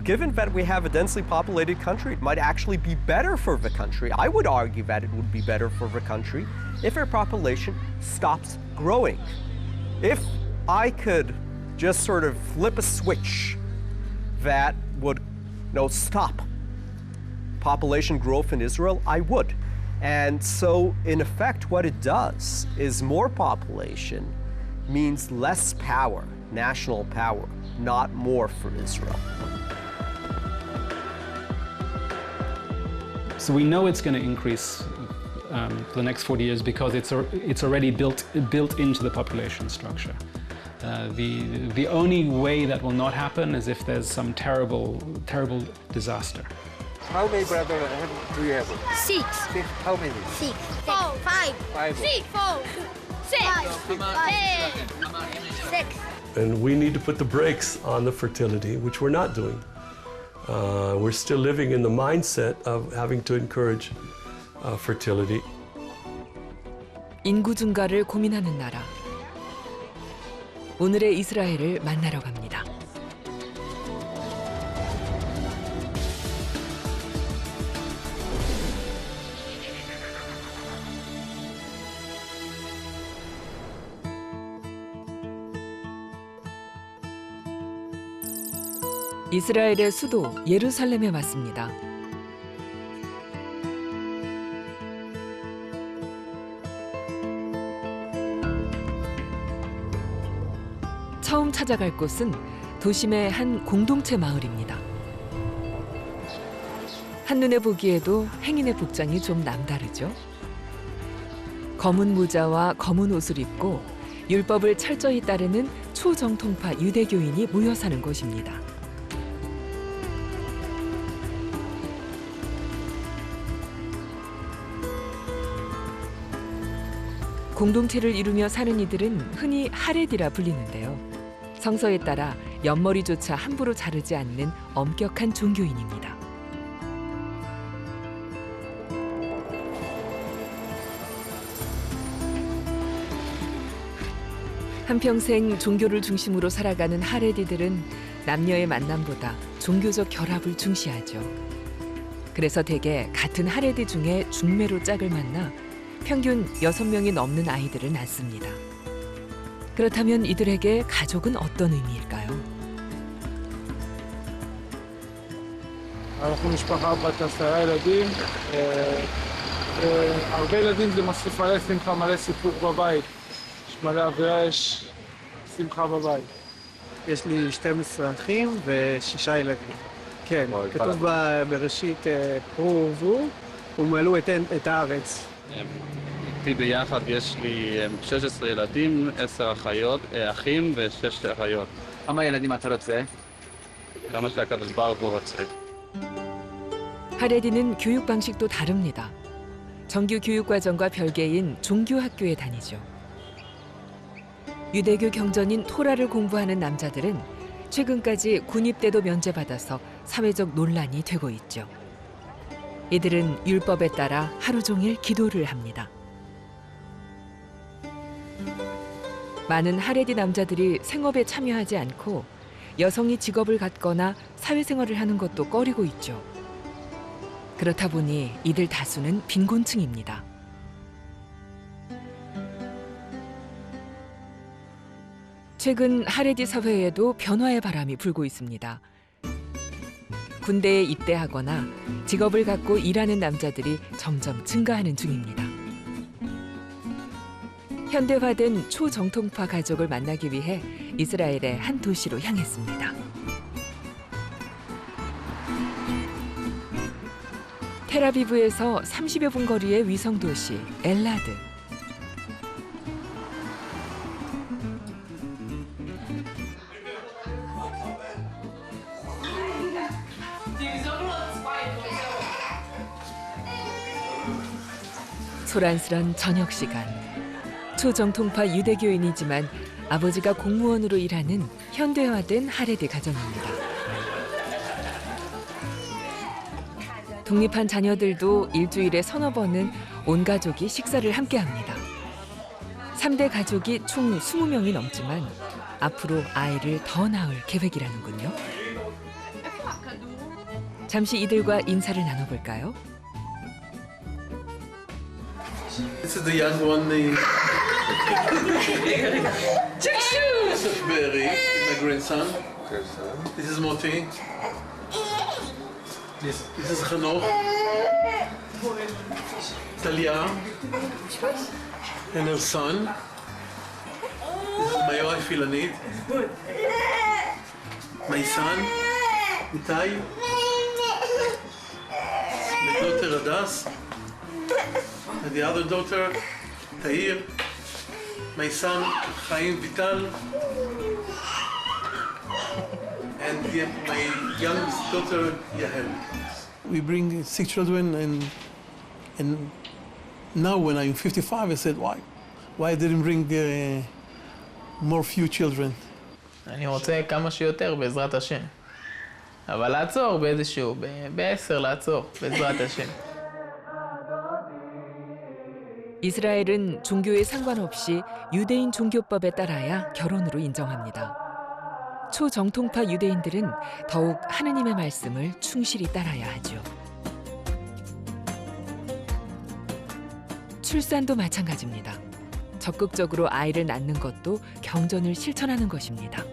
given that we have a densely populated country, it might actually be better for the country. I would argue that it would be better for the country if our population stops growing. If I could just sort of flip a switch that would stop population growth in Israel, I would. And so, in effect, what it does is more population means less power, national power, not more for Israel. So we know it's going to increase for the next 40 years because it's already built into the population structure. The only way that will not happen is if there's some terrible disaster. How many brothers do you have? 6. How many? 6. 4. 5. 5. 6. 4. 6. 6. And we need to put the brakes on the fertility, which we're not doing. We're still living in the mindset of having to encourage fertility. 인구 증가를 고민하는 나라. 오늘의 이스라엘을 만나러 갑니다. 이스라엘의 수도 예루살렘에 왔습니다. 처음 찾아갈 곳은 도심의 한 공동체 마을입니다. 한눈에 보기에도 행인의 복장이 좀 남다르죠. 검은 모자와 검은 옷을 입고 율법을 철저히 따르는 초정통파 유대교인이 모여 사는 곳입니다. 공동체를 이루며 사는 이들은 흔히 하레디라 불리는데요. 성서에 따라 옆머리조차 함부로 자르지 않는 엄격한 종교인입니다. 한평생 종교를 중심으로 살아가는 하레디들은 남녀의 만남보다 종교적 결합을 중시하죠. 그래서 대개 같은 하레디 중에 중매로 짝을 만나 평균 6명이 넘는 아이들을 낳습니다. 그렇다면 이들에게 가족은 어떤 의미일까요? אנחנו משפחה בת 10 ילדים. הרבה ילדים זה מוסיף מלא שמחה, מלא סיפוק בבית. יש מלא אווירה, יש שמחה בבית. יש לי 12 אחים ו6 ילדים. כן, כתוב בראשית פרו ורבו ומלאו את הארץ. איתי ביחד יש לי 16 ילדים, 10 אחים ו6 אחיות. כמה ילדים אתה רוצה? כמה שהקדוש ברוך הוא רוצה. 하레디는 교육 방식도 다릅니다. 정규 교육 과정과 별개인 종교 학교에 다니죠. 유대교 경전인 토라를 공부하는 남자들은 최근까지 군입대도 면제받아서 사회적 논란이 되고 있죠. 이들은 율법에 따라 하루 종일 기도를 합니다. 많은 하레디 남자들이 생업에 참여하지 않고 여성이 직업을 갖거나 사회생활을 하는 것도 꺼리고 있죠. 그렇다 보니 이들 다수는 빈곤층입니다. 최근 하레디 사회에도 변화의 바람이 불고 있습니다. 군대에 입대하거나 직업을 갖고 일하는 남자들이 점점 증가하는 중입니다. 현대화된 초정통파 가족을 만나기 위해 이스라엘의 한 도시로 향했습니다. 텔아비브에서 30여 분 거리의 위성 도시 엘라드. 소란스런 저녁 시간. 초정통파 유대교인이지만 아버지가 공무원으로 일하는 현대화된 하레디 가정입니다. 독립한 자녀들도 일주일에 서너 번은 온 가족이 식사를 함께합니다. 3대 가족이 총 20명이 넘지만 앞으로 아이를 더 낳을 계획이라는군요. 잠시 이들과 인사를 나눠볼까요? This is the young one, Joseph Berry, my grandson. This is Moti. This is Hanoch. Talia. And her son. This is my wife Ilanit. My son, Itai. My daughter Adas. And the other daughter, Tair. My son, Chaim Vital. And my youngest daughter, Yahel. We bring 6 children, and now when I'm 55, I said, why I didn't bring more few children? אני רוצה כמה שיותר בעזרת השם. אבל לעצור באיזשהו, ב-10 לעצור, בעזרת השם. 이스라엘은 종교에 상관없이 유대인 종교법에 따라야 결혼으로 인정합니다. 초정통파 유대인들은 더욱 하느님의 말씀을 충실히 따라야 하죠. 출산도 마찬가지입니다. 적극적으로 아이를 낳는 것도 경전을 실천하는 것입니다.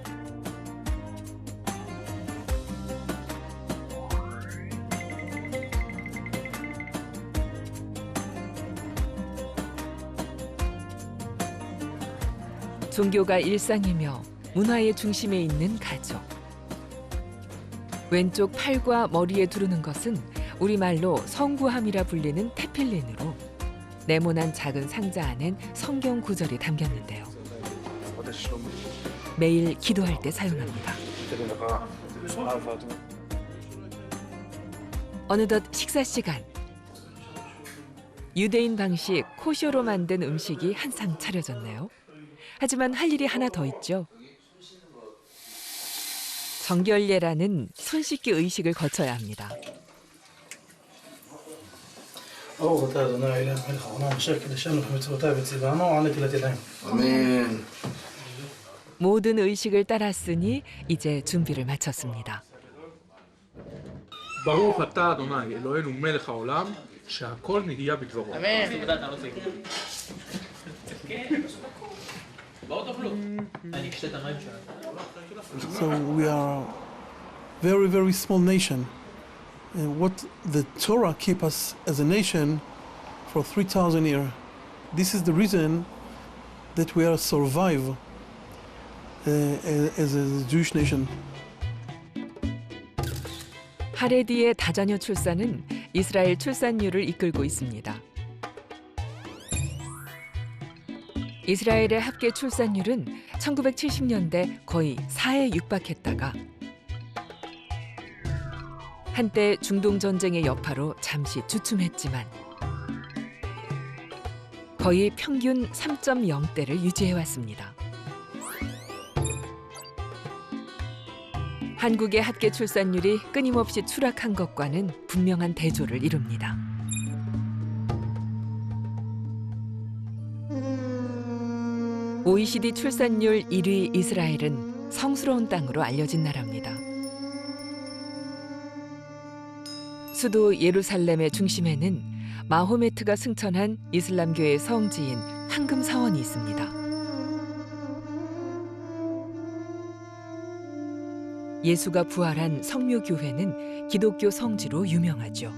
종교가 일상이며 문화의 중심에 있는 가족. 왼쪽 팔과 머리에 두르는 것은 우리말로 성구함이라 불리는 테필린으로 네모난 작은 상자 안엔 성경 구절이 담겼는데요. 매일 기도할 때 사용합니다. 어느덧 식사 시간. 유대인 방식 코쇼로 만든 음식이 한상 차려졌네요. 하지만 할 일이 하나 더 있죠. 정결례라는 손 씻기 의식을 거쳐야 합니다. 모든 의식을 따랐으니 이제 준비를 마쳤습니다. ברוך אתה אדוני אלוהינו מלך העולם שהכל נהיה בדברו. So we are a very, very small nation. And what the Torah keep us as a nation for 3,000 years. This is the reason that we are survive as a Jewish nation. 하레디의 다자녀 출산은 이스라엘 출산율을 이끌고 있습니다. 이스라엘의 합계 출산율은 1970년대 거의 4에 육박했다가 한때 중동 전쟁의 여파로 잠시 주춤했지만 거의 평균 3.0대를 유지해왔습니다. 한국의 합계 출산율이 끊임없이 추락한 것과는 분명한 대조를 이룹니다. OECD 출산율 1위 이스라엘은 성스러운 땅으로 알려진 나라입니다. 수도 예루살렘의 중심에는 마호메트가 승천한 이슬람교의 성지인 황금 사원이 있습니다. 예수가 부활한 성묘교회는 기독교 성지로 유명하죠.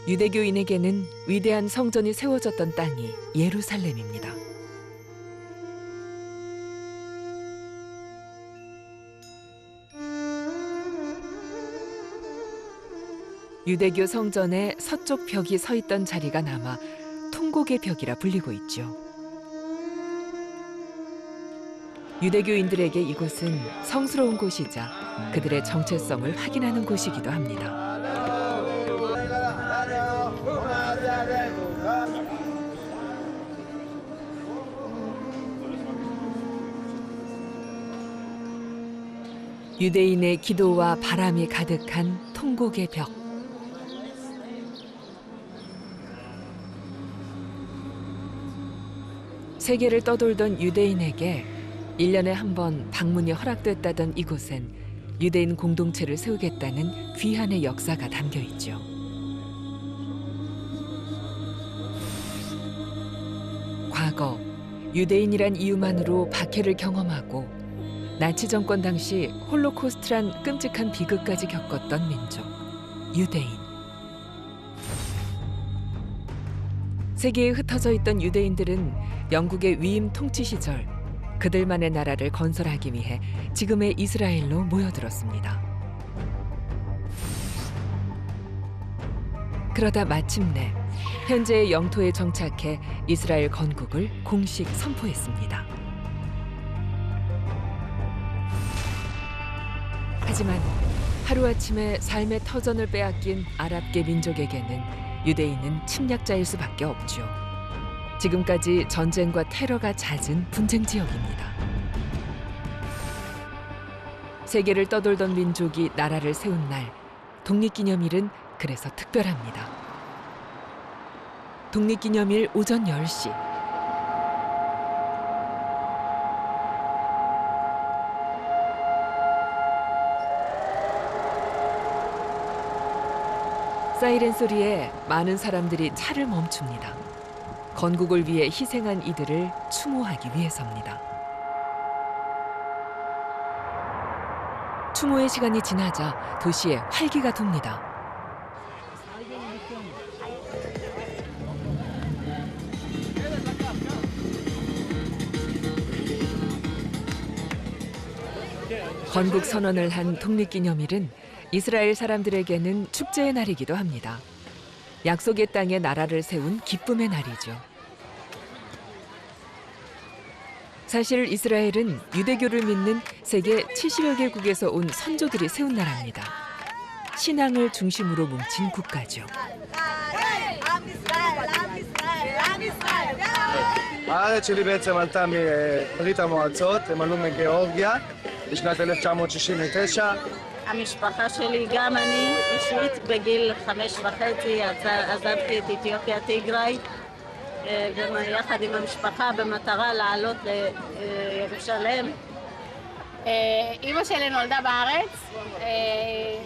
유대교인에게는 위대한 성전이 세워졌던 땅이 예루살렘입니다. 유대교 성전의 서쪽 벽이 서 있던 자리가 남아 통곡의 벽이라 불리고 있죠. 유대교인들에게 이곳은 성스러운 곳이자 그들의 정체성을 확인하는 곳이기도 합니다. 유대인의 기도와 바람이 가득한 통곡의 벽. 세계를 떠돌던 유대인에게 1년에 한 번 방문이 허락됐다던 이곳엔 유대인 공동체를 세우겠다는 귀한의 역사가 담겨 있죠. 과거 유대인이란 이유만으로 박해를 경험하고 나치 정권 당시 홀로코스트란 끔찍한 비극까지 겪었던 민족, 유대인. 세계에 흩어져 있던 유대인들은 영국의 위임 통치 시절 그들만의 나라를 건설하기 위해 지금의 이스라엘로 모여들었습니다. 그러다 마침내 현재의 영토에 정착해 이스라엘 건국을 공식 선포했습니다. 하지만 하루아침에 삶의 터전을 빼앗긴 아랍계 민족에게는 유대인은 침략자일 수밖에 없죠. 지금까지 전쟁과 테러가 잦은 분쟁 지역입니다. 세계를 떠돌던 민족이 나라를 세운 날, 독립기념일은 그래서 특별합니다. 독립기념일 오전 10시. 사이렌 소리에 많은 사람들이 차를 멈춥니다. 건국을 위해 희생한 이들을 추모하기 위해서입니다. 추모의 시간이 지나자 도시에 활기가 돕니다. 건국 선언을 한 독립기념일은 이스라엘 사람들에게는 축제의 날이기도 합니다. 약속의 땅에 나라를 세운 기쁨의 날이죠. 사실 이스라엘은 유대교를 믿는 세계 70여 개국에서 온 선조들이 세운 나라입니다. 신앙을 중심으로 뭉친 국가죠. הארץ שלי בעצם עלתה מברית המועצות, הם עלו מגיאורגיה בשנת 1969. המשפחה שלי, גם אני אישית, בגיל 5.5 עזבתי את אתיופיה טיגריי יחד עם המשפחה במטרה לעלות לירושלים. אמא שלי נולדה בארץ,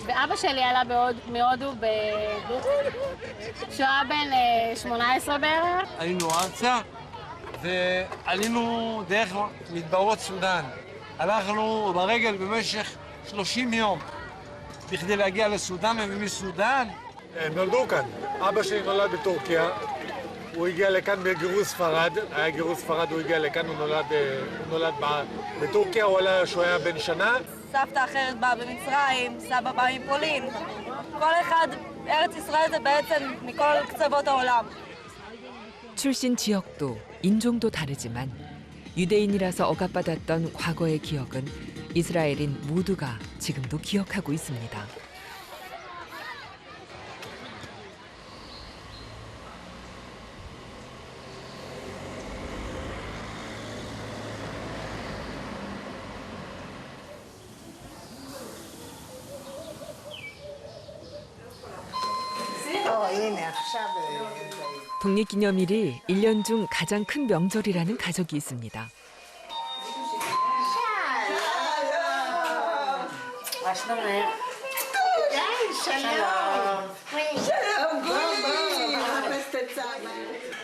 ואבא שלי עלה מהודו כשהוא היה בן 18 בערך. עלינו ארצה ועלינו דרך מדברות סודאן. הלכנו ברגל במשך 30 יום בכדי להגיע לסודאן, ומסודאן נולדו כאן. אבא שלי נולד בטורקיה, הוא הגיע לכאן בגירוש ספרד, היה גירוש ספרד, הוא הגיע לכאן, הוא נולד בטורקיה, הוא עלה שהוא היה בן שנה. סבתא אחרת באה במצרים, סבא בא מפולין. כל אחד, ארץ ישראל זה בעצם מכל קצוות העולם. 출신 지역도 인종도 다르지만 유대인이라서 억압받았던 과거의 기억은 이스라엘인 모두가 지금도 기억하고 있습니다. 독립기념일이 1년 중 가장 큰 명절이라는 가족이 있습니다.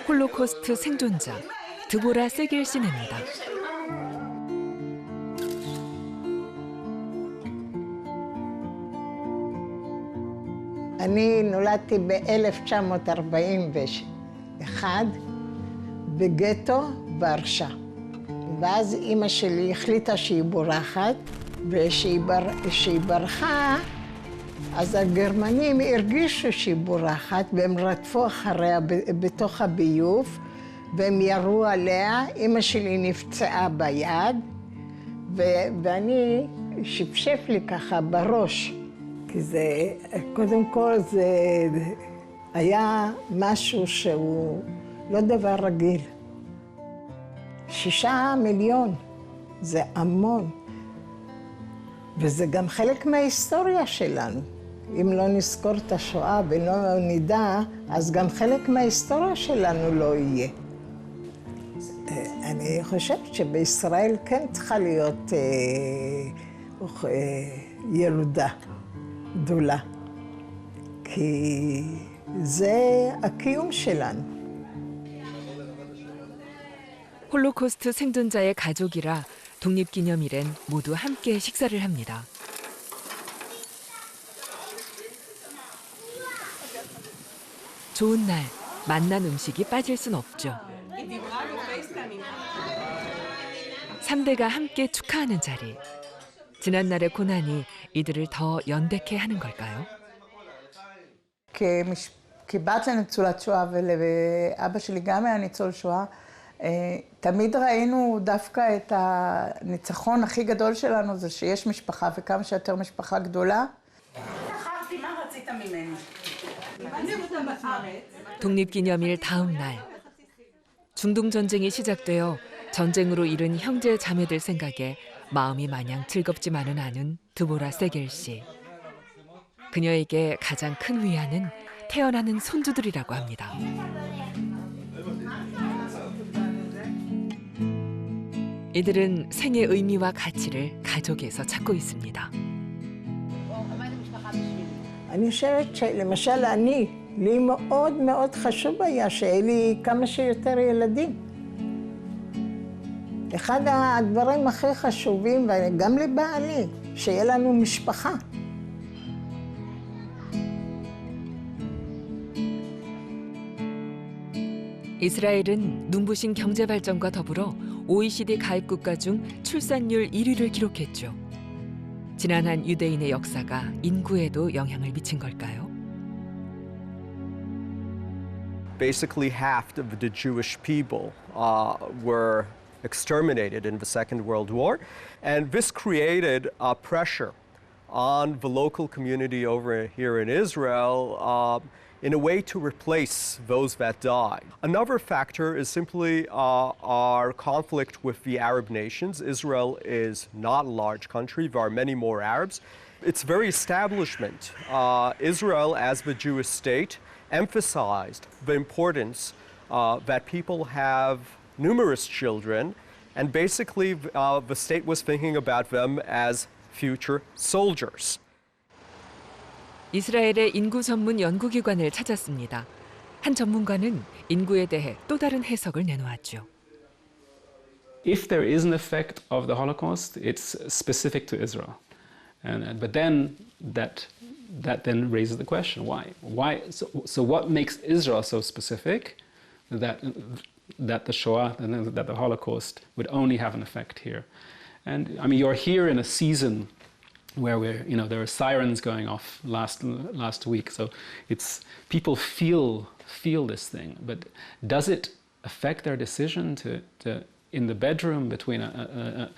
홀로코스트 생존자 드보라 세겔 씨네입니다. אני נולדתי ב-1941 בגטו ורשה. ואז אימא שלי החליטה שהיא בורחת, וכשהיא ברחה, אז הגרמנים הרגישו שהיא בורחת, והם רדפו אחריה בתוך הביוב, והם ירו עליה. אימא שלי נפצעה ביד, ואני שפשף לי ככה בראש. כי זה, קודם כל זה היה משהו שהוא לא דבר רגיל. 6 מיליון, זה המון. וזה גם חלק מההיסטוריה שלנו. אם לא נזכור את השואה ולא נדע, אז גם חלק מההיסטוריה שלנו לא יהיה. אני חושבת שבישראל כן צריכה להיות ילודה גדולה. כי זה הקיום שלנו. 홀로코스트 생존자의 가족이라 독립기념일엔 모두 함께 식사를 합니다. 좋은 날, 맛난 음식이 빠질 순 없죠. 3대가 함께 축하하는 자리. 지난날의 고난이 이들을 더 연대케 하는 걸까요? כבת לניצולת שואה ולאבא שלי גם היה ניצול שואה, תמיד ראינו דווקא את הניצחון הכי גדול שלנו זה שיש משפחה וכמה שיותר משפחה גדולה. שכחתי מה רצית ממני. 독립기념일 다음 날. 중동전쟁이 시작되어 전쟁으로 잃은 형제 자매들 생각에 마음이 마냥 즐겁지만은 않은 드보라 세겔 씨. 그녀에게 가장 큰 위안은 태어나는 손주들이라고 합니다. 이들은 생의 의미와 가치를 가족에서 찾고 있습니다. אני חושבת שלמשל לי מאוד מאוד חשוב היה שיהיה לי כמה שיותר ילדים. אחד הדברים הכי חשובים, וגם לבעלי, שיהיה לנו משפחה. 이스라엘은 눈부신 경제 발전과 더불어 OECD 가입 국가 중 출산율 1위를 기록했죠. 지난한 유대인의 역사가 인구에도 영향을 미친 걸까요? Basically half of the Jewish people were exterminated in the Second World War, and this created pressure on the local community over here in Israel in a way to replace those that died. Another factor is simply our conflict with the Arab nations. Israel is not a large country. There are many more Arabs. Its very establishment, Israel as the Jewish state, emphasized the importance that people have numerous children, and basically the state was thinking about them as future soldiers. 이스라엘의 인구 전문 연구기관을 찾았습니다. 한 전문가는 인구에 대해 또 다른 해석을 내놓았죠. If there is an effect of the Holocaust, it's specific to Israel. But then that then raises the question, why? So what makes Israel so specific that the Shoah, that the Holocaust would only have an effect here? And I mean, you're here in a season where there are sirens going off last week, so it's people feel this thing. But does it affect their decision to in the bedroom between a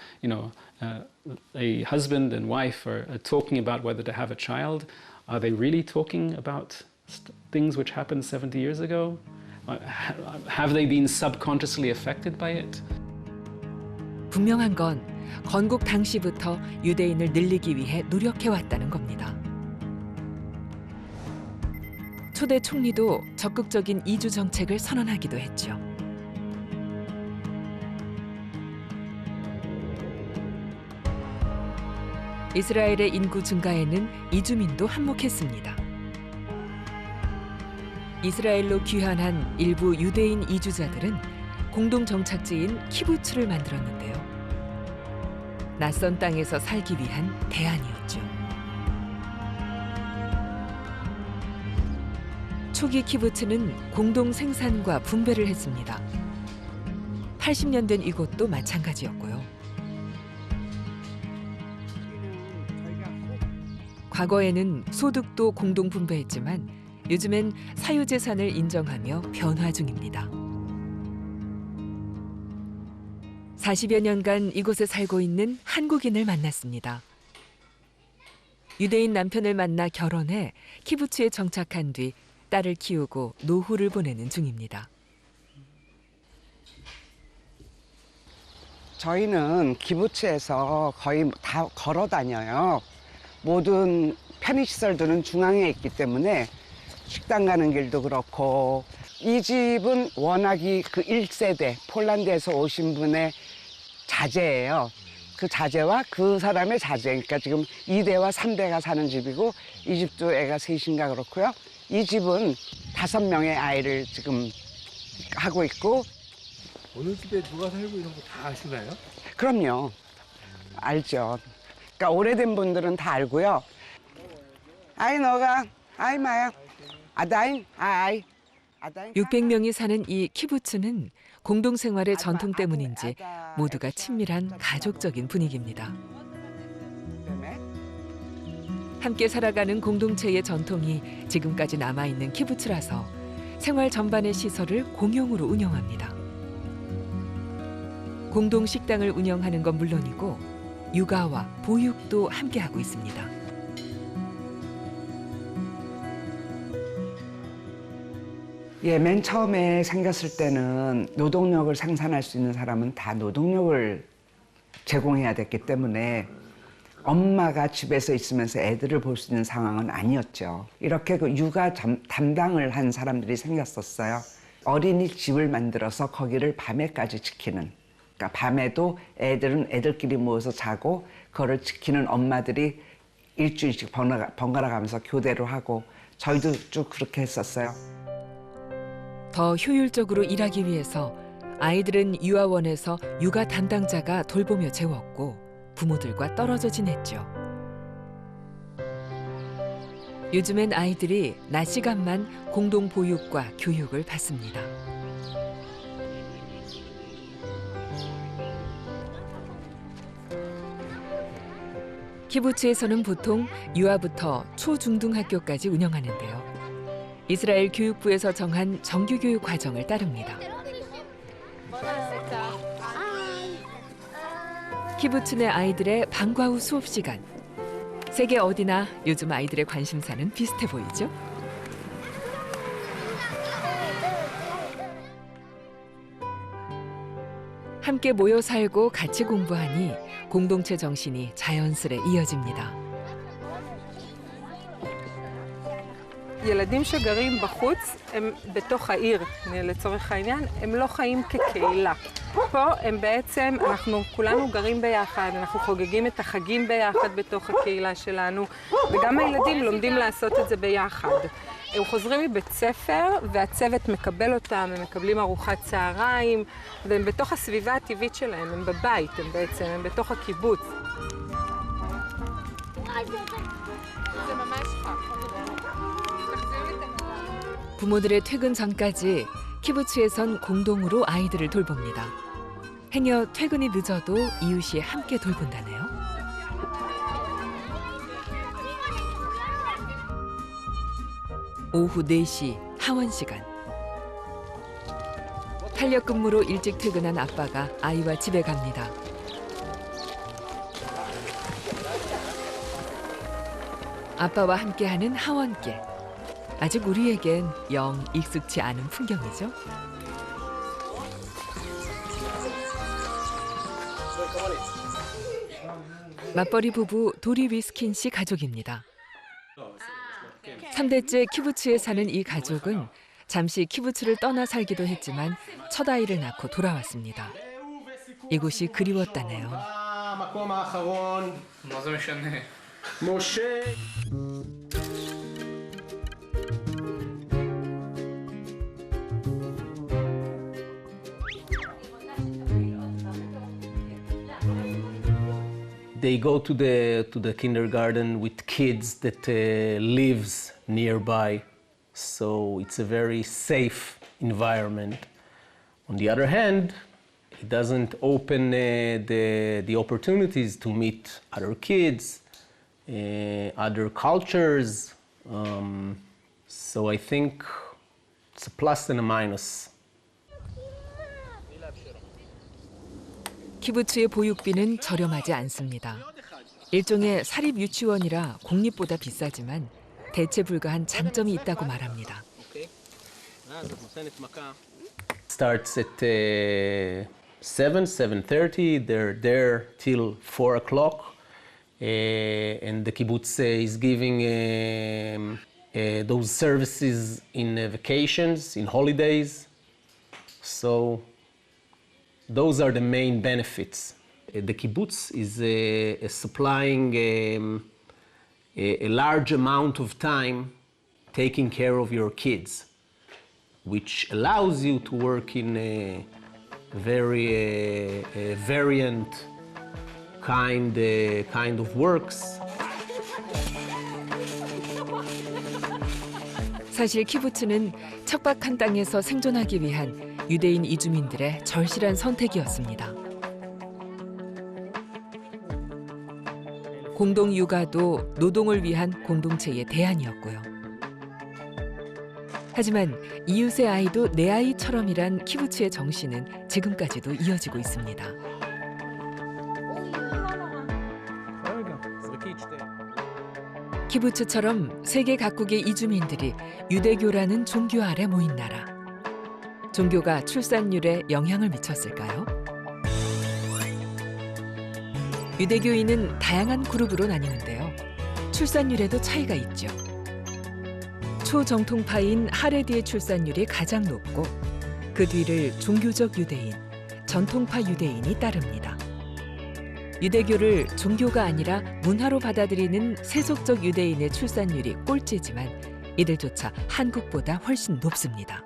husband and wife are talking about whether to have a child? Are they really talking about things which happened 70 years ago? Have they been subconsciously affected by it? 분명한 건 건국 당시부터 유대인을 늘리기 위해 노력해왔다는 겁니다. 초대 총리도 적극적인 이주 정책을 선언하기도 했죠. 이스라엘의 인구 증가에는 이주민도 한몫했습니다. 이스라엘로 귀환한 일부 유대인 이주자들은 공동 정착지인 키부츠를 만들었는데요. 낯선 땅에서 살기 위한 대안이었죠. 초기 키부츠는 공동 생산과 분배를 했습니다. 80년 된 이곳도 마찬가지였고요. 과거에는 소득도 공동 분배했지만 요즘엔 사유재산을 인정하며 변화 중입니다. 40여 년간 이곳에 살고 있는 한국인을 만났습니다. 유대인 남편을 만나 결혼해 키부츠에 정착한 뒤 딸을 키우고 노후를 보내는 중입니다. 저희는 키부츠에서 거의 다 걸어 다녀요. 모든 편의시설들은 중앙에 있기 때문에 식당 가는 길도 그렇고, 이 집은 워낙이 그 1세대 폴란드에서 오신 분의 자제예요. 그 자제와 그 사람의 자제. 그러니까 지금 2대와 3대가 사는 집이고 이 집도 애가 셋인가 그렇고요. 이 집은 5명의 아이를 지금 하고 있고. 어느 집에 누가 살고 이런 거 다 아시나요? 그럼요. 알죠. 그러니까 오래된 분들은 다 알고요. 아이 너가 아이 마야 아다인 아이 600명이 사는 이 키부츠는 공동생활의 전통 때문인지 모두가 친밀한 가족적인 분위기입니다. 함께 살아가는 공동체의 전통이 지금까지 남아있는 키부츠라서 생활 전반의 시설을 공용으로 운영합니다. 공동 식당을 운영하는 건 물론이고 육아와 보육도 함께하고 있습니다. 예, 맨 처음에 생겼을 때는 노동력을 생산할 수 있는 사람은 다 노동력을 제공해야 됐기 때문에 엄마가 집에서 있으면서 애들을 볼 수 있는 상황은 아니었죠. 이렇게 그 육아 담당을 한 사람들이 생겼었어요. 어린이집을 만들어서 거기를 밤에까지 지키는. 그러니까 밤에도 애들은 애들끼리 모여서 자고 그거를 지키는 엄마들이 일주일씩 번갈아 가면서 교대로 하고 저희도 쭉 그렇게 했었어요. 더 효율적으로 일하기 위해서 아이들은 유아원에서 육아 담당자가 돌보며 재웠고 부모들과 떨어져 지냈죠. 요즘엔 아이들이 낮 시간만 공동 보육과 교육을 받습니다. 키부츠에서는 보통 유아부터 초중등학교까지 운영하는데요. 이스라엘 교육부에서 정한 정규교육 과정을 따릅니다. 키부츠 내 아이들의 방과 후 수업 시간. 세계 어디나 요즘 아이들의 관심사는 비슷해 보이죠? 함께 모여 살고 같이 공부하니 공동체 정신이 자연스레 이어집니다. ילדים שגרים בחוץ הם בתוך העיר, לצורך העניין, הם לא חיים כקהילה. פה הם בעצם, אנחנו כולנו גרים ביחד, אנחנו חוגגים את החגים ביחד בתוך הקהילה שלנו, וגם הילדים לומדים לעשות את זה ביחד. הם חוזרים מבית ספר והצוות מקבל אותם, הם מקבלים ארוחת צהריים, והם בתוך הסביבה הטבעית שלהם, הם בבית, הם בעצם, הם בתוך הקיבוץ. זה ממש חג. 부모들의 퇴근 전까지 키부츠에선 공동으로 아이들을 돌봅니다. 행여 퇴근이 늦어도 이웃이 함께 돌본다네요. 오후 4시 하원 시간. 탄력 근무로 일찍 퇴근한 아빠가 아이와 집에 갑니다. 아빠와 함께하는 하원길. 아직 우리에겐 영 익숙치 않은 풍경이죠. 맞벌이 부부 도리 위스킨 씨 가족입니다. 3대째 키부츠에 사는 이 가족은 잠시 키부츠를 떠나 살기도 했지만 첫 아이를 낳고 돌아왔습니다. 이곳이 그리웠다네요. They go to the kindergarten with kids that lives nearby, so it's a very safe environment. On the other hand, it doesn't open the opportunities to meet other kids, other cultures. So I think it's a plus and a minus. 키부츠의 보육비는 저렴하지 않습니다. 일종의 사립 유치원이라 공립보다 비싸지만 대체 불가한 장점이 있다고 말합니다. Starts at 7:30. They're there till 4 o'clock, and the kibbutz is giving those services in vacations, in holidays. So those are the main benefits The kibbutz is supplying a large amount of time taking care of your kids, which allows you to work in a very variant kind of works. 사실 키부츠는 척박한 땅에서 생존하기 위한 유대인 이주민들의 절실한 선택이었습니다. 공동 육아도 노동을 위한 공동체의 대안이었고요. 하지만 이웃의 아이도 내 아이처럼이란 키부츠의 정신은 지금까지도 이어지고 있습니다. 키부츠처럼 세계 각국의 이주민들이 유대교라는 종교 아래 모인 나라. 종교가 출산율에 영향을 미쳤을까요? 유대교인은 다양한 그룹으로 나뉘는데요. 출산율에도 차이가 있죠. 초정통파인 하레디의 출산율이 가장 높고 그 뒤를 종교적 유대인, 전통파 유대인이 따릅니다. 유대교를 종교가 아니라 문화로 받아들이는 세속적 유대인의 출산율이 꼴찌지만 이들조차 한국보다 훨씬 높습니다.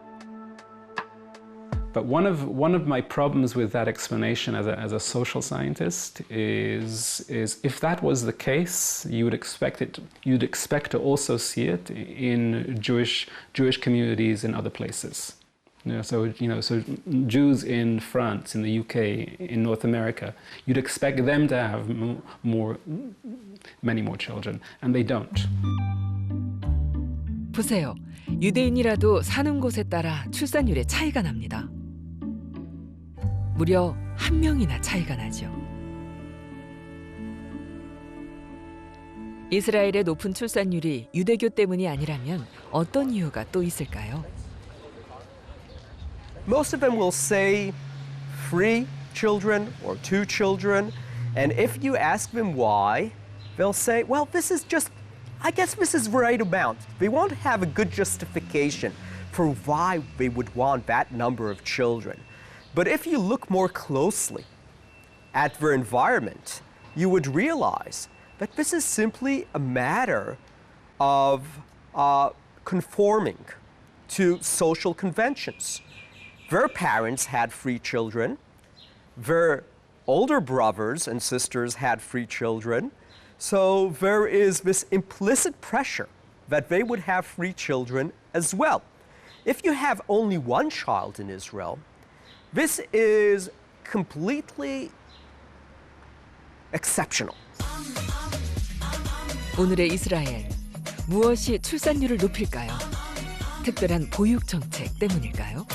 But one of my problems with that explanation as a social scientist is if that was the case, you'd expect to also see it in Jewish communities in other places. So Jews in France, in the UK, in North America, you'd expect them to have many more children, and they don't. 보세요. 유대인이라도 사는 곳에 따라 출산율의 차이가 납니다. 무려 1명이나 차이가 나죠. 이스라엘의 높은 출산율이 유대교 때문이 아니라면 어떤 이유가 또 있을까요? Most of them will say 3 children or 2 children, and if you ask them why, they'll say, well, I guess this is the right amount. They won't have a good justification for why they would want that number of children. But if you look more closely at their environment, you would realize that this is simply a matter of conforming to social conventions. Their parents had 3 children. Their older brothers and sisters had 3 children. So there is this implicit pressure that they would have 3 children as well. If you have only 1 child in Israel, this is completely exceptional. 오늘의 이스라엘, 무엇이 출산율을 높일까요? 특별한 보육 정책 때문일까요?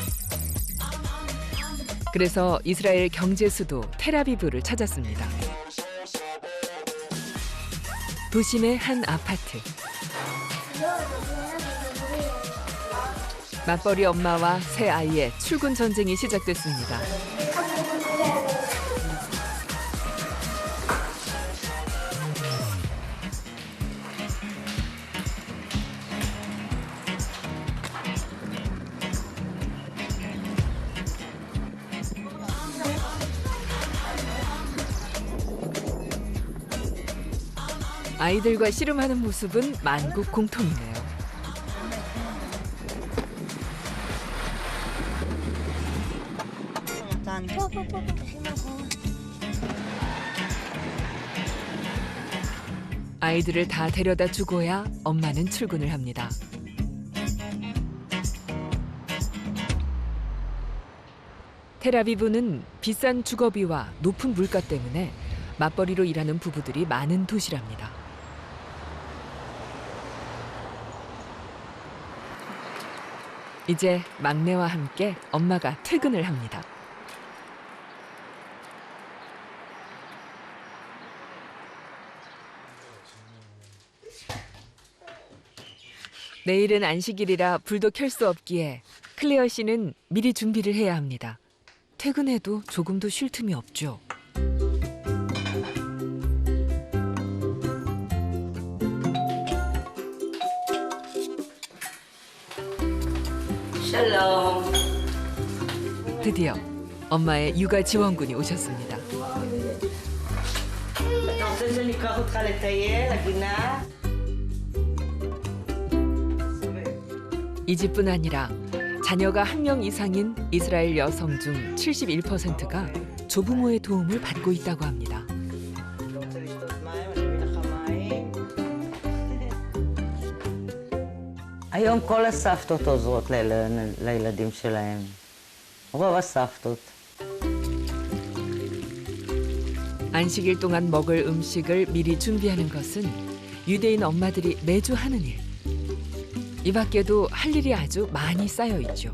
그래서 이스라엘 경제 수도 텔아비브를 찾았습니다. 도심의 한 아파트. 맞벌이 엄마와 새 아이의 출근 전쟁이 시작됐습니다. 아이들과 씨름하는 모습은 만국 공통이네요. 아이들을 다 데려다 주고야 엄마는 출근을 합니다. 텔아비브는 비싼 주거비와 높은 물가 때문에 맞벌이로 일하는 부부들이 많은 도시랍니다. 이제 막내와 함께 엄마가 퇴근을 합니다. 내일은 안식일이라 불도 켤 수 없기에 클레어 씨는 미리 준비를 해야 합니다. 퇴근해도 조금도 쉴 틈이 없죠. 샬롬. 드디어 엄마의 육아 지원군이 오셨습니다. רוצה שאני אקח אותך לטייל, לגינה? 이 집뿐 아니라 자녀가 한 명 이상인 이스라엘 여성 중 71%가 조부모의 도움을 받고 있다고 합니다. היום כל הסבתות עוזרות לילדים שלהם. רוב הסבתות. 안식일 동안 먹을 음식을 미리 준비하는 것은 유대인 엄마들이 매주 하는 일. 이 밖에도 할 일이 아주 많이 쌓여 있죠.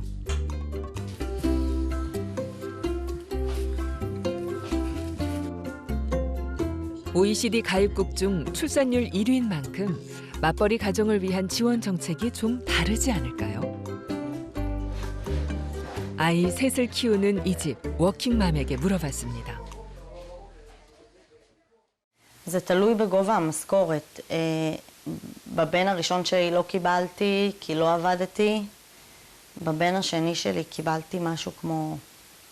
OECD 가입국 중 출산율 1위인 만큼 맞벌이 가정을 위한 지원 정책이 좀 다르지 않을까요? 아이 셋을 키우는 이 집 워킹맘에게 물어봤습니다. זה תלוי בגובה המשכורת. בבן הראשון שלי לא קיבלתי כי לא עבדתי. בבן השני שלי קיבלתי משהו כמו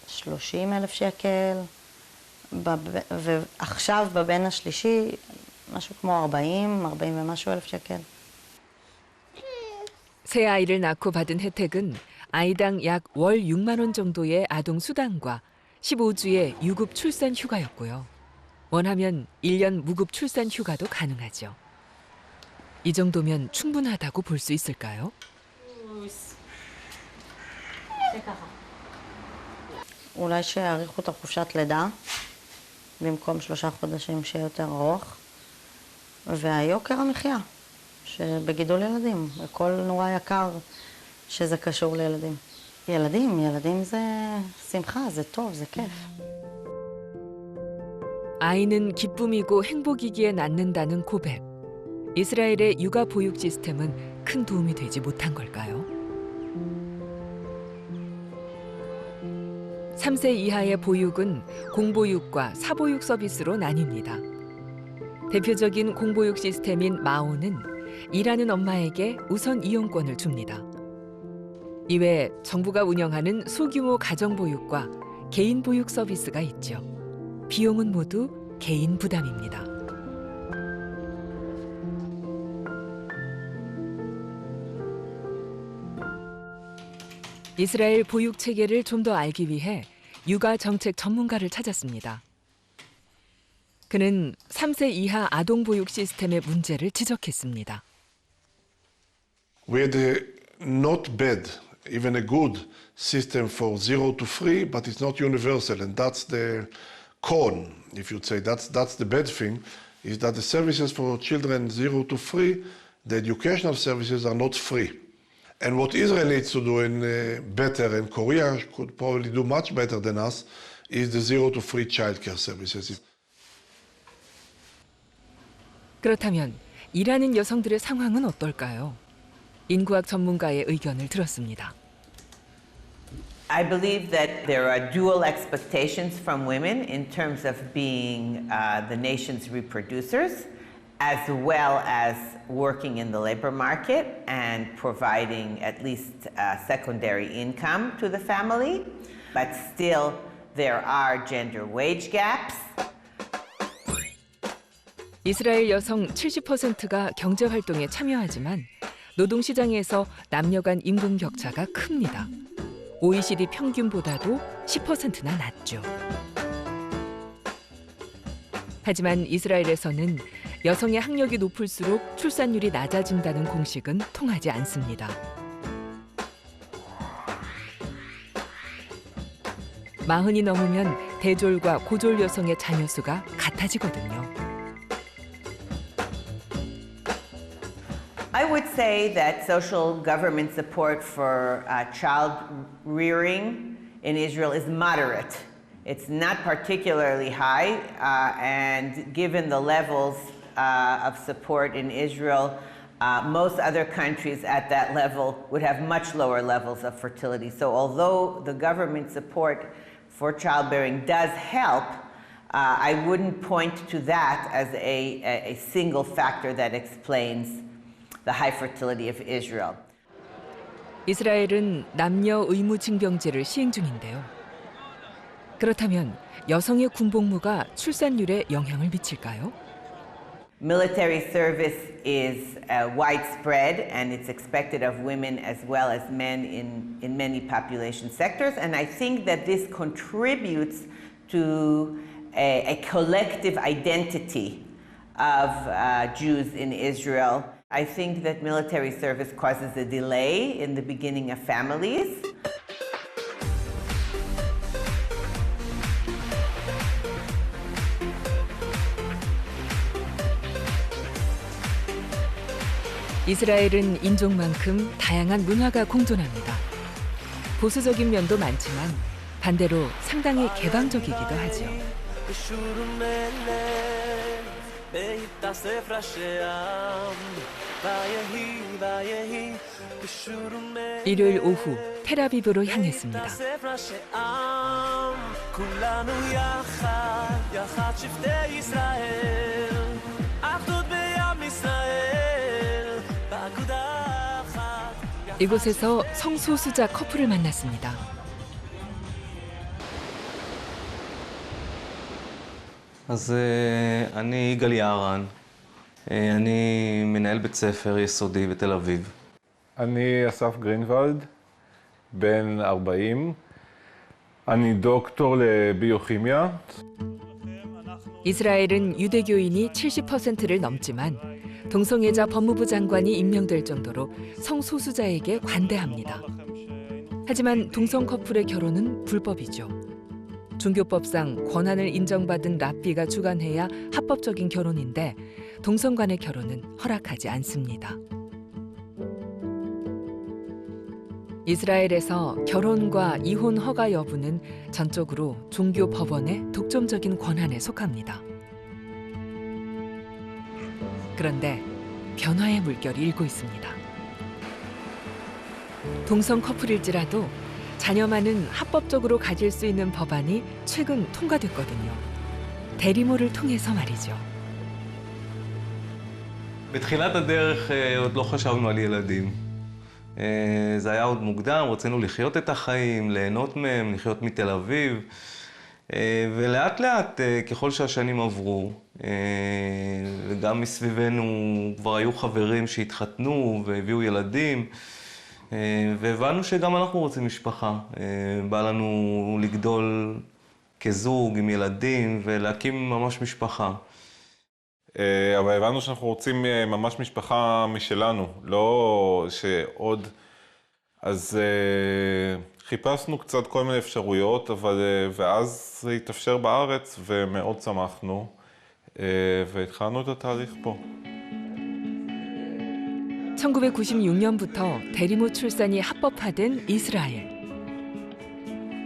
30,000 שקל. ועכשיו בבן השלישי משהו כמו 40 ומשהו אלף שקל. 새 아이를 낳고 받은 혜택은 아이당 약 월 6만 원 정도의 아동 수당과 15주의 유급 출산 휴가였고요. 원하면 1년 무급 출산 휴가도 가능하죠. 이 정도면 충분하다고 볼 수 있을까요? אולי שיאריכו את החופשת לידה, במקום 3 חודשים שיהיה יותר ארוך. והיוקר המחיה, שבגידול ילדים, הכל נורא יקר שזה קשור לילדים. ילדים זה שמחה, זה טוב, זה כיף. 아이는 기쁨이고 행복이기에 낳는다는 고백. 이스라엘의 육아 보육 시스템은 큰 도움이 되지 못한 걸까요? 3세 이하의 보육은 공보육과 사보육 서비스로 나뉩니다. 대표적인 공보육 시스템인 마오는 일하는 엄마에게 우선 이용권을 줍니다. 이외 정부가 운영하는 소규모 가정보육과 개인보육 서비스가 있죠. 비용은 모두 개인 부담입니다. 이스라엘 보육 체계를 좀 더 알기 위해 육아 정책 전문가를 찾았습니다. 그는 3세 이하 아동 보육 시스템의 문제를 지적했습니다. We had not bad, even a good system for 0 to 3, but it's not universal, and that's the con, if you'd say. That's the bad thing, is that the services for children 0 to 3, the educational services are not free. And what Israel needs to do better, and Korea could probably do much better than us, is the 0 to 3 childcare services. 그렇다면 일하는 여성들의 상황은 어떨까요? 인구학 전문가의 의견을 들었습니다. I believe that there are dual expectations from women in terms of being the nation's reproducers, as well as working in the labor market and providing at least secondary income to the family. But still, there are gender wage gaps. 이스라엘 여성 70%가 경제 활동에 참여하지만 노동시장에서 남녀 간 임금 격차가 큽니다. OECD 평균보다도 10%나 낮죠. 하지만 이스라엘에서는 여성의 학력이 높을수록 출산율이 낮아진다는 공식은 통하지 않습니다. 마흔이 넘으면 대졸과 고졸 여성의 자녀 수가 같아지거든요. I would say that social government support for child rearing in Israel is moderate. It's not particularly high, and given the levels of support in Israel, most other countries at that level would have much lower levels of fertility. So although the government support for childbearing does help, I wouldn't point to that as a single factor that explains the high fertility of Israel. 이스라엘은 남녀 의무 징병제를 시행 중인데요. 그렇다면 여성의 군복무가 출산율에 영향을 미칠까요? Military service is widespread and it's expected of women as well as men in many population sectors. And I think that this contributes to a collective identity of Jews in Israel. I think that military service causes a delay in the beginning of families. 이스라엘은 인종만큼 다양한 문화가 공존합니다. 보수적인 면도 많지만 반대로 상당히 개방적이기도 하죠. 일요일 오후 텔아비브로 향했습니다. 이곳에서 성소수자 커플을 만났습니다. אז אני יגאל יערן, אני מנהל בית ספר יסודי בתל אביב. אני אסף גרינוולד, בן 40, אני דוקטור לביוכימיה. 이스라엘은 유대교인이 70%를 넘지만 동성애자 법무부 장관이 임명될 정도로 성소수자에게 관대합니다. 하지만 동성 커플의 결혼은 불법이죠. 종교법상 권한을 인정받은 랍비가 주관해야 합법적인 결혼인데 동성 간의 결혼은 허락하지 않습니다. 이스라엘에서 결혼과 이혼 허가 여부는 전적으로 종교 법원의 독점적인 권한에 속합니다. 그런데 변화의 물결이 일고 있습니다. 동성 커플일지라도 자녀만은 합법적으로 가질 수 있는 법안이 최근 통과됐거든요. 대리모를 통해서 말이죠. בתחילת הדרך עוד לא חשבנו על ילדים. זה היה עוד מוקדם, רצינו לחיות את החיים, ליהנות מהם, לחיות מתל אביב. ולאט לאט, ככל שהשנים עברו, וגם מסביבנו כבר היו חברים שהתחתנו והביאו ילדים, והבנו שגם אנחנו רוצים משפחה. בא לנו לגדול כזוג עם ילדים ולהקים ממש משפחה. אבל הבנו שאנחנו רוצים ממש משפחה משלנו, לא שעוד... אז חיפשנו קצת כל מיני אפשרויות, ואז זה התאפשר בארץ ומאוד שמחנו, והתחלנו את התהליך פה. 1996년부터 대리모 출산이 합법화된 이스라엘.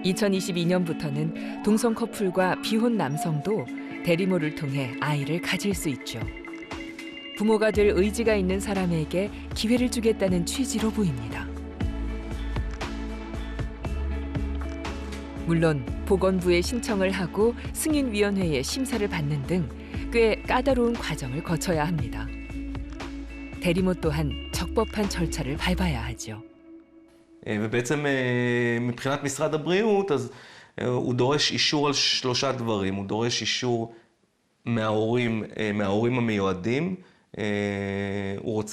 2022년부터는 동성 커플과 비혼 남성도 대리모를 통해 아이를 가질 수 있죠. 부모가 될 의지가 있는 사람에게 기회를 주겠다는 취지로 보입니다. 물론 보건부에 신청을 하고 승인위원회의 심사를 받는 등 꽤 까다로운 과정을 거쳐야 합니다. 대리모 또한 적법한 절차를 밟아야 하죠. ובעצם מבחינת משרד הבריאות, אז הוא דורש אישור על 3 דברים. הוא דורש אישור מההורים המיועדים. הוא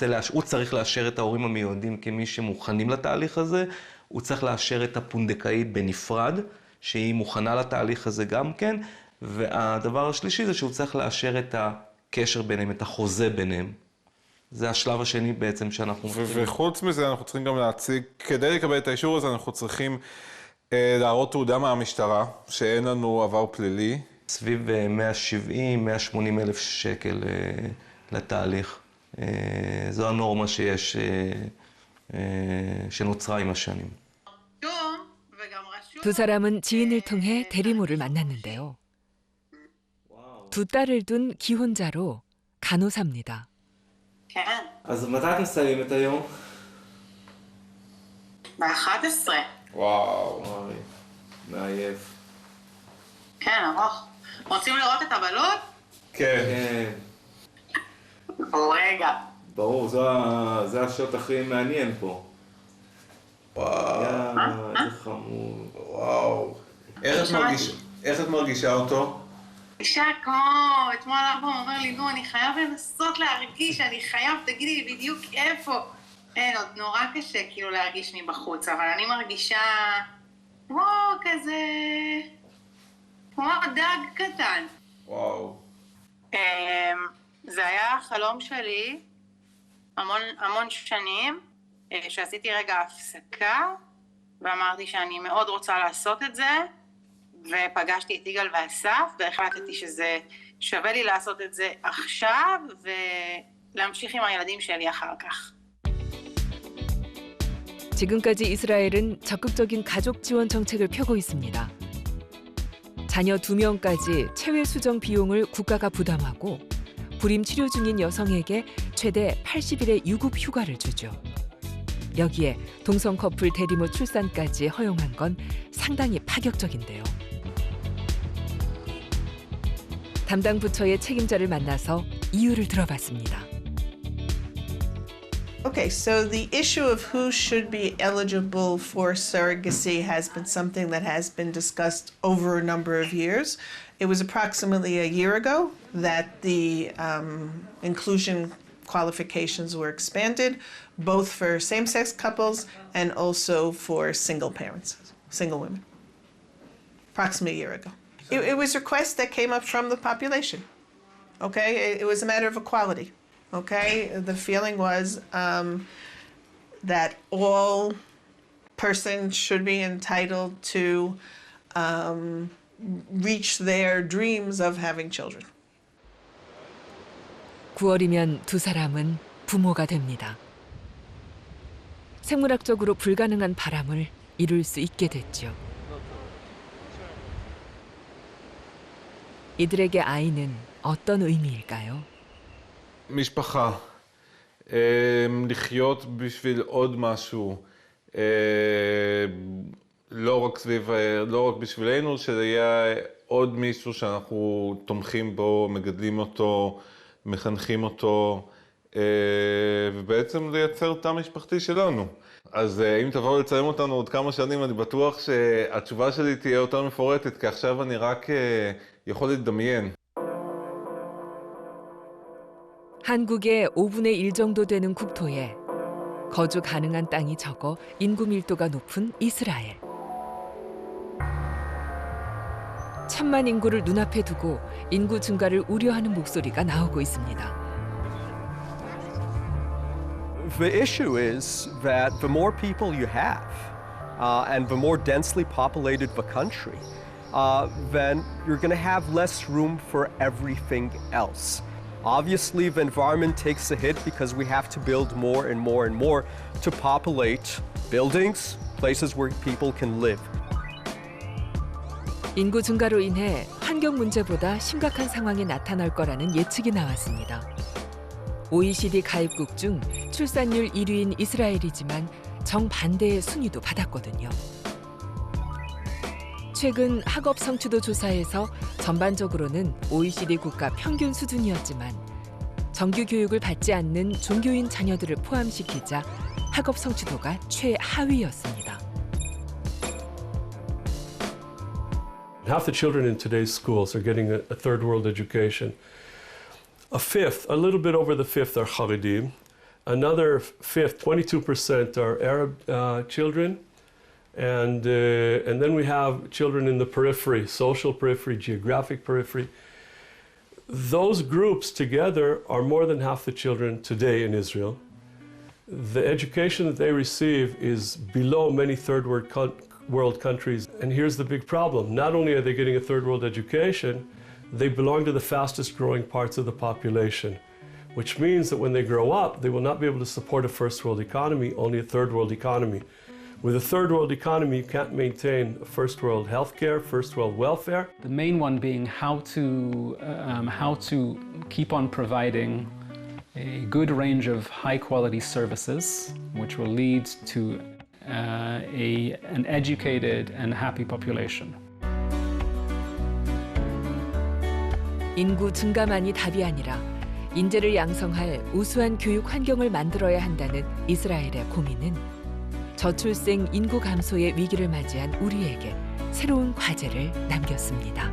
צריך לאשר את ההורים המיועדים כמי שמוכנים לתהליך הזה. הוא צריך לאשר את הפונדקאית בנפרד, שהיא מוכנה לתהליך הזה גם כן. והדבר השלישי זה שהוא צריך לאשר את הקשר ביניהם, את החוזה ביניהם. זה השלב השני בעצם שאנחנו... וחוץ מזה אנחנו צריכים גם להציג, כדי לקבל את האישור הזה אנחנו צריכים להראות תעודה מהמשטרה, שאין לנו עבר פלילי. סביב 170-180 אלף שקל לתהליך. זו הנורמה שיש, שנוצרה עם השנים. 두 사람은 지인을 통해 대리모를 만났는데요. 두 딸을 둔 기혼자로 간호사입니다. כן. אז מתי אתם מסיימים את היום? ב-11. וואו. מעייף. כן, ארוך. רוצים לראות את הבלוט? כן. רגע. ברור, זה השוט הכי מעניין פה. וואו, איזה חמוד. וואו. איך את מרגישה אותו? אישה כמו, אתמול אבא אומר לי, נו, אני חייב לנסות להרגיש, אני חייב, תגידי לי בדיוק איפה. אין, עוד נורא קשה כאילו להרגיש מבחוץ, אבל אני מרגישה כמו כזה, כמו דג קטן. וואו. זה היה החלום שלי המון שנים, שעשיתי רגע הפסקה, ואמרתי שאני מאוד רוצה לעשות את זה, ופגשתי את יגאל ואסף, והחלטתי שזה שווה לי לעשות את זה עכשיו, ולהמשיך עם הילדים שלי אחר כך. 지금까지 이스라엘은 적극적인 가족 지원 정책을 펴고 있습니다. 자녀 2명까지 체외 수정 비용을 국가가 부담하고 불임 치료 중인 여성에게 최대 80일의 유급 휴가를 주죠. 여기에 동성 커플 대리모 출산까지 허용한 건 상당히 파격적인데요. 담당 부처의 책임자를 만나서 이유를 들어봤습니다. Okay, so the issue of who should be eligible for surrogacy has been something that has been discussed over a number of years. It was approximately a year ago that the inclusion qualifications were expanded, both for same-sex couples and also for single parents, single women. Approximately a year ago. It was a request that came up from the population. Okay, it was a matter of equality. Okay, the feeling was that all persons should be entitled to reach their dreams of having children. 9월이면 두 사람은 부모가 됩니다. 생물학적으로 불가능한 바람을 이룰 수 있게 됐죠. 이들에게 아이는 어떤 의미일까요? משפחה, לחיות בשביל עוד משהו, לא רק בשבילנו, שיהיה עוד מישהו שאנחנו תומכים בו, מגדלים אותו, מחנכים אותו, ובעצם לייצר תא משפחתי שלנו. אז אם תבואו לצלם אותנו עוד כמה שנים, אני בטוח שהתשובה שלי תהיה יותר מפורטת, כי עכשיו אני רק יכול לדמיין. 한국의 5분의 1 정도 되는 국토에 거주 가능한 땅이 적어 인구 밀도가 높은 이스라엘. 1,000만 인구를 눈앞에 두고 인구 증가를 우려하는 목소리가 나오고 있습니다. The issue is that the more people you have, and the more densely populated the country, then you're going to have less room for everything else. Obviously, the environment takes a hit because we have to build more and more and more to populate buildings, places where people can live. 인구 증가로 인해 환경 문제보다 심각한 상황이 나타날 거라는 예측이 나왔습니다. OECD 가입국 중 출산율 1위인 이스라엘이지만 정반대의 순위도 받았거든요. 최근 학업 성취도 조사에서 전반적으로는 OECD 국가 평균 수준이었지만 정규 교육을 받지 않는 종교인 자녀들을 포함시키자 학업 성취도가 최하위였습니다. Half the children in today's schools are getting a third world education. A fifth, a little bit over the fifth, are Haredim. Another fifth, 22%, are Arab children. And then we have children in the periphery, social periphery, geographic periphery. Those groups together are more than half the children today in Israel. The education that they receive is below many third world countries. And here's the big problem. Not only are they getting a third world education, they belong to the fastest growing parts of the population, which means that when they grow up, they will not be able to support a first world economy, only a third world economy. With a third world economy, you can't maintain first world healthcare, first world welfare. The main one being how to keep on providing a good range of high quality services, which will lead to an educated and happy population. 인구 증가만이 답이 아니라 인재를 양성할 우수한 교육 환경을 만들어야 한다는 이스라엘의 고민은 저출생 인구 감소의 위기를 맞이한 우리에게 새로운 과제를 남겼습니다.